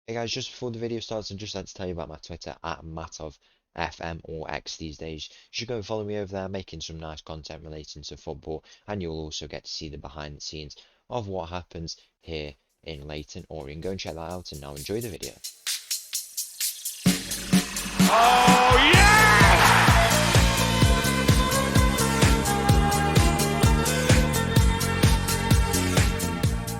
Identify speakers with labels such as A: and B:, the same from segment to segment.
A: Hey guys, just before the video starts, I'd just like to tell you about my Twitter at Mattov, FM or X these days. You should go and follow me over there, making some nice content relating to football, and you'll also get to see the behind the scenes of what happens here in Leyton Orient. Go and check that out, and now enjoy the video.
B: Oh, yes!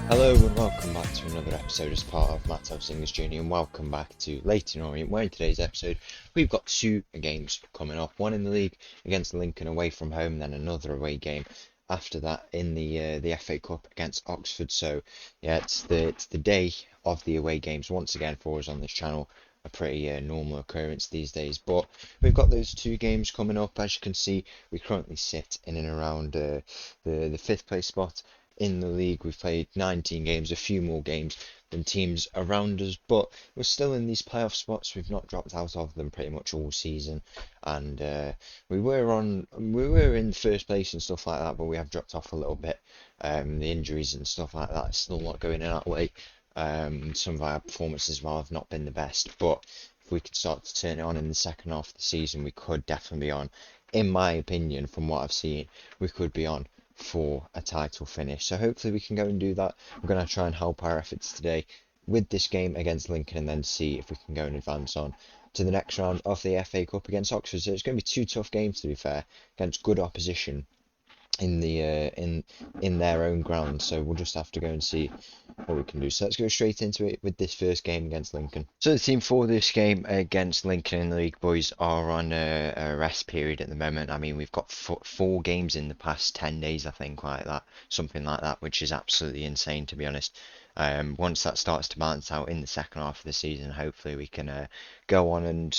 A: Hello and welcome back to another episode as part of Mattov's English Journey, and welcome back to Leyton Orient, where in today's episode we've got two games coming up. One in the league against Lincoln away from home, then another away game after that in the FA Cup against Oxford. So yeah, it's the day of the away games once again for us on this channel. A pretty normal occurrence these days, but we've got those two games coming up. As you can see, we currently sit in and around the fifth place spot in the league. We've played 19 games, a few more games than teams around us, but we're still in these playoff spots. We've not dropped out of them pretty much all season, and we were in first place and stuff like that, but we have dropped off a little bit. The injuries and stuff like that is still not going in that way. Some of our performances as well have not been the best, but if we could start to turn it on in the second half of the season, we could definitely be on. In my opinion, from what I've seen, we could be on for a title finish. So hopefully we can go and do that. We're going to try and help our efforts today with this game against Lincoln, and then see if we can go and advance on to the next round of the FA Cup against Oxford. So it's going to be two tough games, to be fair, against good opposition in the in their own ground. So we'll just have to go and see what we can do. So let's go straight into it with this first game against Lincoln. So the team for this game against Lincoln in the league, boys, are on a rest period at the moment. I mean, we've got four games in the past 10 days, I think, like that, something like that, which is absolutely insane, to be honest. Once that starts to balance out in the second half of the season, hopefully we can go on and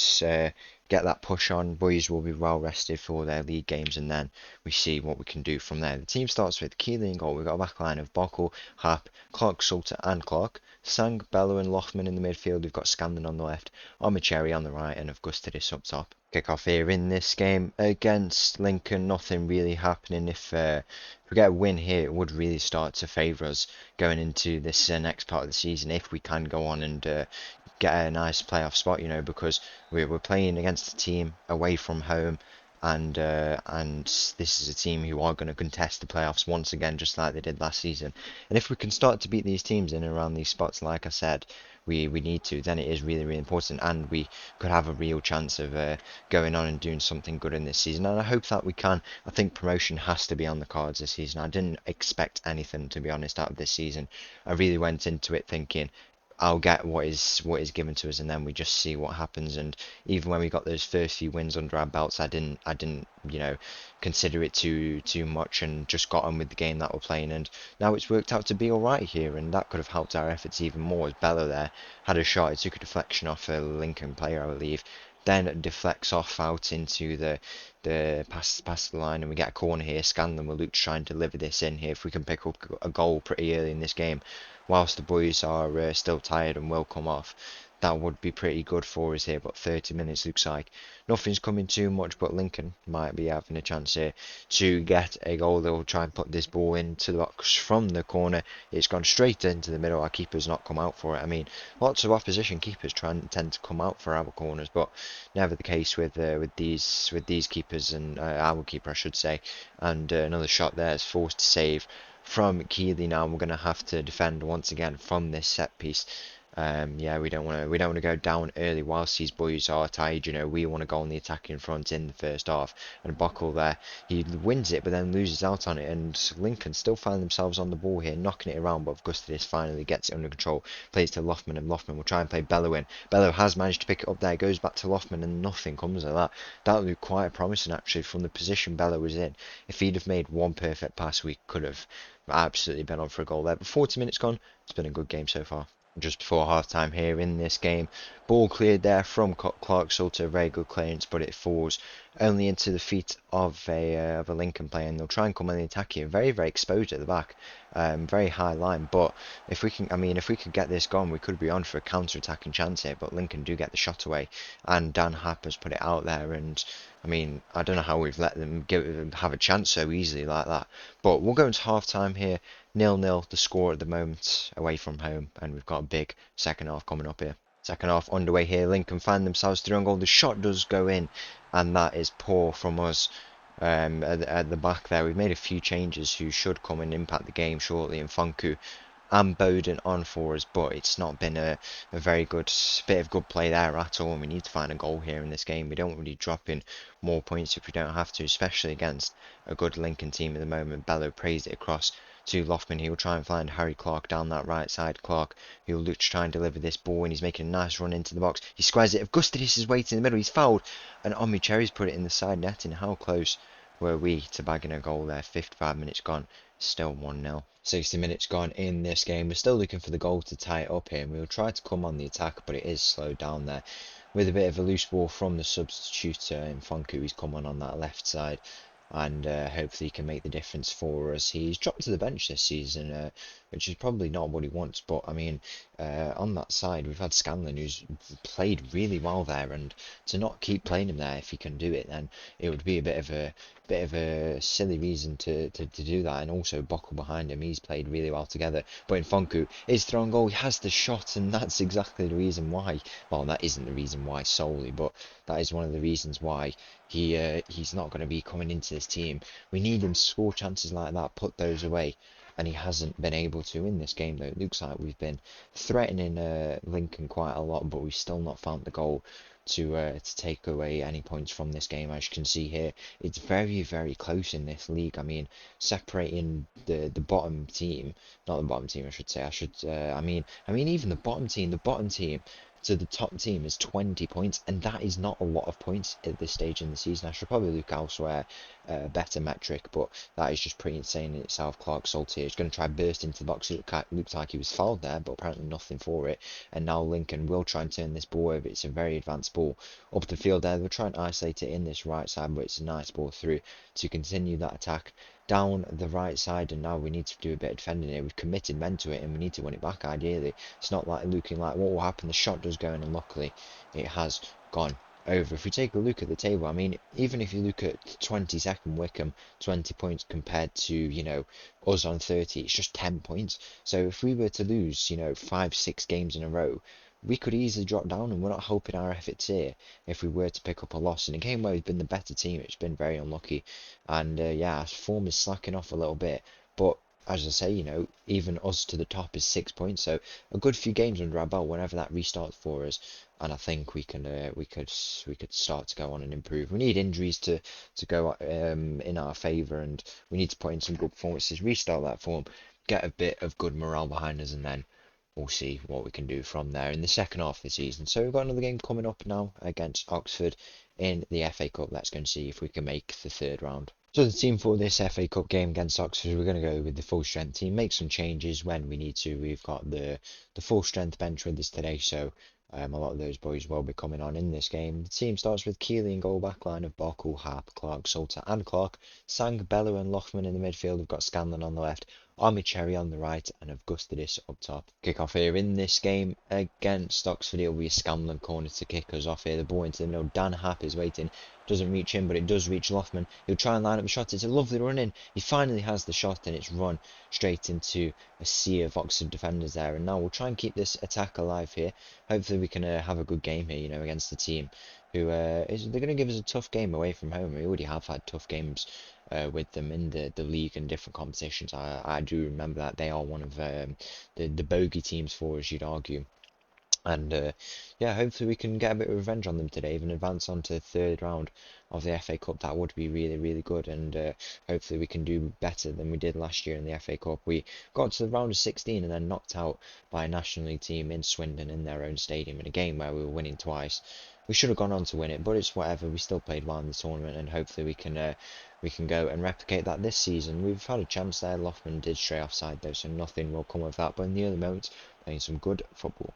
A: get that push on. Boys will be well rested for their league games, and then we see what we can do from there. The team starts with Keeley in goal. We've got a back line of Bockel, Hap, Clark, Salter and Clark, Sang, Bello and Lochman in the midfield. We've got Scanlon on the left, Armicheri on the right, and Augustidis up top. Kick off here in this game against Lincoln. Nothing really happening. If we get a win here, it would really start to favour us going into this next part of the season, if we can go on and get a nice playoff spot, you know, because we're playing against a team away from home, and this is a team who are going to contest the playoffs once again, just like they did last season. And if we can start to beat these teams in and around these spots, like I said, we need to, then it is really, really important, and we could have a real chance of going on and doing something good in this season. And I hope that we can. I think promotion has to be on the cards this season. I didn't expect anything, to be honest, out of this season. I really went into it thinking I'll get what is given to us, and then we just see what happens. And even when we got those first few wins under our belts, I didn't consider it too much, and just got on with the game that we're playing. And now it's worked out to be all right here, and that could have helped our efforts even more, as Bello there had a shot. It took a deflection off a Lincoln player, I believe. Then it deflects off out into the past the line, and we get a corner here. Scanlon will look to try and deliver this in here. If we can pick up a goal pretty early in this game, whilst the boys are still tired and will come off, that would be pretty good for us here. But 30 minutes looks like nothing's coming too much, but Lincoln might be having a chance here to get a goal. They'll try and put this ball into the box from the corner. It's gone straight into the middle. Our keeper's not come out for it. I mean, lots of opposition keepers tend to come out for our corners, but never the case with these keepers, and our keeper, I should say. And another shot there is forced to save from Keeley. Now we're going to have to defend once again from this set piece. Yeah, we don't want to go down early whilst these boys are tired. You know, we want to go on the attack in front in the first half. And Bockel there, he wins it but then loses out on it, and Lincoln still find themselves on the ball here, knocking it around. But Augustidis finally gets it under control, plays to Lochman, and Lochman will try and play Bello in. Bello has managed to pick it up there, goes back to Lochman, and nothing comes of that. That looked quite promising actually from the position Bello was in. If he'd have made one perfect pass, we could have absolutely been on for a goal there. But 40 minutes gone, it's been a good game so far. Just before half time here in this game, ball cleared there from Clark Salter, very good clearance, but it falls only into the feet of a Lincoln player, and they'll try and come on the attack here. Very, very exposed at the back, very high line. But if we can, I mean, if we could get this gone, we could be on for a counter-attacking chance here. But Lincoln do get the shot away, and Dan Harper's put it out there. And I mean, I don't know how we've let them have a chance so easily like that. But we'll go into half-time here. 0-0 the score at the moment away from home, and we've got a big second half coming up here. Second half underway here. Lincoln find themselves through on goal. The shot does go in, and that is poor from us at the back there. We've made a few changes who should come and impact the game shortly. And Funku and Bowden on for us, but it's not been a very good bit of good play there at all. And we need to find a goal here in this game. We don't really drop in more points if we don't have to, especially against a good Lincoln team at the moment. Bello praised it across to Loftman. He'll try and find Harry Clark down that right side. Clark, he'll look to try and deliver this ball, and he's making a nice run into the box. He squares it. Augustidis is waiting in the middle. He's fouled, and Omi Cherry's put it in the side netting. How close were we to bagging a goal there? 55 minutes gone, still 1-0. 60 minutes gone in this game. We're still looking for the goal to tie it up here, and we'll try to come on the attack, but it is slowed down there with a bit of a loose ball from the substitute in Fonku. He's come on that left side, and hopefully he can make the difference for us. He's dropped to the bench this season, which is probably not what he wants, but I mean, on that side we've had Scanlon, who's played really well there, and to not keep playing him there, if he can do it, then it would be a bit of a silly reason to do that. And also Bockel behind him, he's played really well together. But in Fonku is thrown goal, he has the shot, and that's exactly the reason why. Well, that isn't the reason why solely, but that is one of the reasons why he's not going to be coming into this team. We need him to score chances like that, put those away, and he hasn't been able to in this game. Though it looks like we've been threatening Lincoln quite a lot, but we've still not found the goal to take away any points from this game. As you can see here, it's very, very close in this league. I mean, separating the bottom team, not the bottom team, I should say. I mean even the bottom team to the top team is 20 points, and that is not a lot of points at this stage in the season. I should probably look elsewhere, better metric, but that is just pretty insane in itself. Clark Saltier is going to try burst into the box. It looks like he was fouled there, but apparently nothing for it. And now Lincoln will try and turn this ball over. It's a very advanced ball up the field there. They'll try and isolate it in this right side, but it's a nice ball through to continue that attack down the right side. And now we need to do a bit of defending here. We've committed men to it, and we need to win it back ideally. It's not like looking like what will happen. The shot does go in, and luckily it has gone over. If we take a look at the table, I mean, even if you look at 22nd Wickham, 20 points compared to, you know, us on 30, it's just 10 points. So if we were to lose, you know, 5-6 games in a row, we could easily drop down, and we're not helping our efforts here if we were to pick up a loss in a game where we've been the better team. It's been very unlucky, and yeah, form is slacking off a little bit, but as I say, you know, even us to the top is 6 points, so a good few games under our belt whenever that restarts for us, and I think we could start to go on and improve. We need injuries to go in our favour, and we need to put in some good performances, restart that form, get a bit of good morale behind us, and then we'll see what we can do from there in the second half of the season. So we've got another game coming up now against Oxford in the FA Cup. Let's go and see if we can make the third round. So the team for this FA Cup game against Oxford, we're going to go with the full strength team, make some changes when we need to. We've got the full strength bench with us today, so a lot of those boys will be coming on in this game. The team starts with Keeley in goal, backline of Bockel, Harp, Clark, Salter and Clark, Sang, Bello and Lochman in the midfield. We've got Scanlon on the left, Army Cherry on the right, and Augustidis up top. Kick off here in this game against Oxford. It'll be a Scanlon corner to kick us off here. The ball into the middle. Dan Happ is waiting. Doesn't reach him, but it does reach Lochman. He'll try and line up the shot. It's a lovely run in. He finally has the shot, and it's run straight into a sea of Oxford defenders there. And now we'll try and keep this attack alive here. Hopefully we can have a good game here, you know, against the team who they're going to give us a tough game away from home. We already have had tough games with them in the league and different competitions. I do remember that they are one of the bogey teams for us, you'd argue. And yeah, hopefully we can get a bit of revenge on them today, even advance on to the third round of the FA Cup. That would be really, really good, and hopefully we can do better than we did last year in the FA Cup. We got to the round of 16 and then knocked out by a National League team in Swindon in their own stadium in a game where we were winning twice. We should have gone on to win it, but it's whatever. We still played well in the tournament, and hopefully we can go and replicate that this season. We've had a chance there. Lochman did stray offside though, so nothing will come of that, but in the early moments, playing some good football.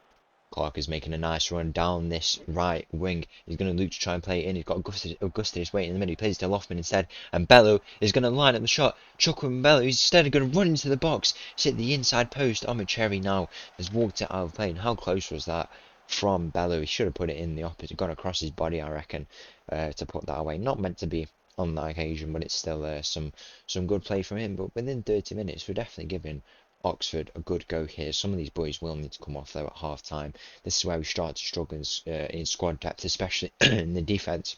A: Clark is making a nice run down this right wing. He's going to look to try and play it in. He's got Augustus waiting in the middle. He plays to Loftman instead. And Bello is going to line up the shot. Chuckle and Bello is instead going to run into the box. It's hit the inside post. Cherry now has walked it out of play. And how close was that from Bello? He should have put it in the opposite. Gone across his body, I reckon, to put that away. Not meant to be on that occasion, but it's still some good play from him. But within 30 minutes, we're definitely giving Oxford a good go here. Some of these boys will need to come off though at half time. This is where we start to struggle in squad depth, especially in the defence.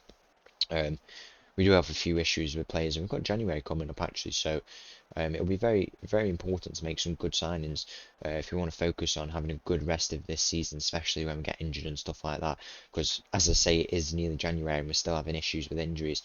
A: We do have a few issues with players, and we've got January coming up actually, so it'll be very, very important to make some good signings if we want to focus on having a good rest of this season, especially when we get injured and stuff like that. Because as I say, it is nearly January and we're still having issues with injuries.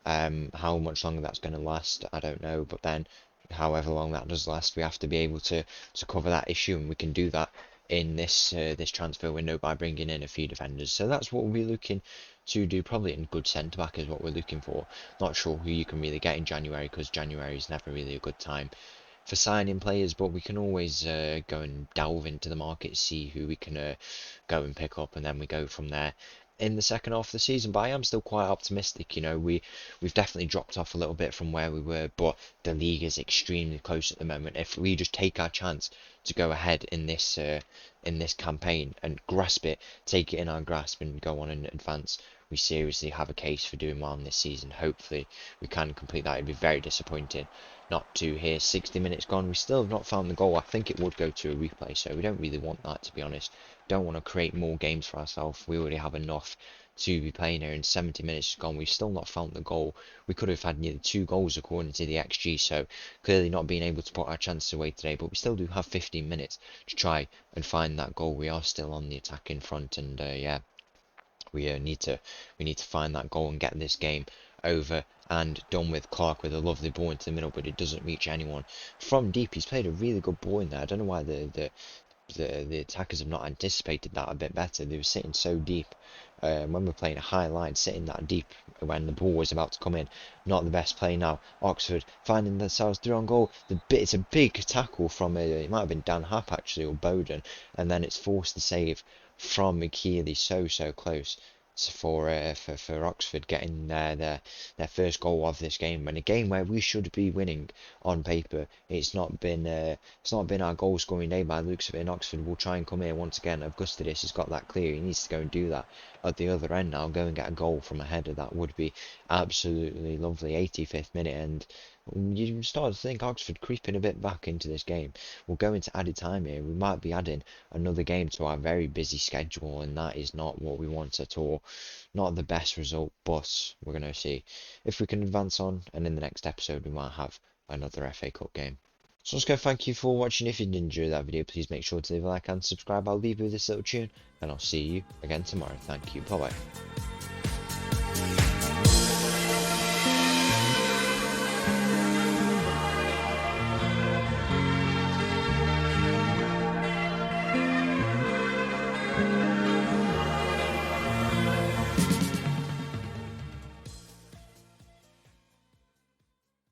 A: How much longer that's going to last, I don't know, but then however long that does last, we have to be able to cover that issue, and we can do that in this this transfer window by bringing in a few defenders. So that's what we'll be looking to do. Probably in good centre back is what we're looking for. Not sure who you can really get in January, because January is never really a good time for signing players, but we can always go and delve into the market, see who we can go and pick up, and then we go from there in the second half of the season. But I am still quite optimistic. You know, we've definitely dropped off a little bit from where we were, but the league is extremely close at the moment. If we just take our chance to go ahead in this campaign and grasp it, take it in our grasp and go on and advance, we seriously have a case for doing well in this season. Hopefully we can complete that. It'd be very disappointing not to hear 60 minutes gone. We still have not found the goal. I think it would go to a replay, so we don't really want that, to be honest. Don't want to create more games for ourselves. We already have enough to be playing here, in 70 minutes gone. We've still not found the goal. We could have had nearly 2 goals according to the XG, so clearly not being able to put our chances away today, but we still do have 15 minutes to try and find that goal. We are still on the attacking front, and yeah, we need to find that goal and get this game over and done with. Clark with a lovely ball into the middle, but it doesn't reach anyone from deep. He's played a really good ball in there. I don't know why the attackers have not anticipated that a bit better. They were sitting so deep when we're playing a high line, sitting that deep when the ball was about to come in. Not the best play now. Oxford finding themselves through on goal. It's a big tackle from it might have been Dan Happ actually, or Bowden, and then it's forced the save from McKeely. So close for Oxford getting their first goal of this game, and a game where we should be winning on paper. It's not been our goal scoring day by the looks of it, and Oxford will try and come here once again. Augustidis has got that clear. He needs to go and do that at the other end now. Go and get a goal from a header. That would be absolutely lovely. 85th minute, and you start to think Oxford creeping a bit back into this game. We'll go into added time here. We might be adding another game to our very busy schedule, and that is not what we want at all. Not the best result, but we're going to see if we can advance on, and in the next episode we might have another FA Cup game. So let's go. Thank you for watching. If you did enjoy that video, please make sure to leave a like and subscribe. I'll leave you with this little tune, and I'll see you again tomorrow. Thank you. Bye bye.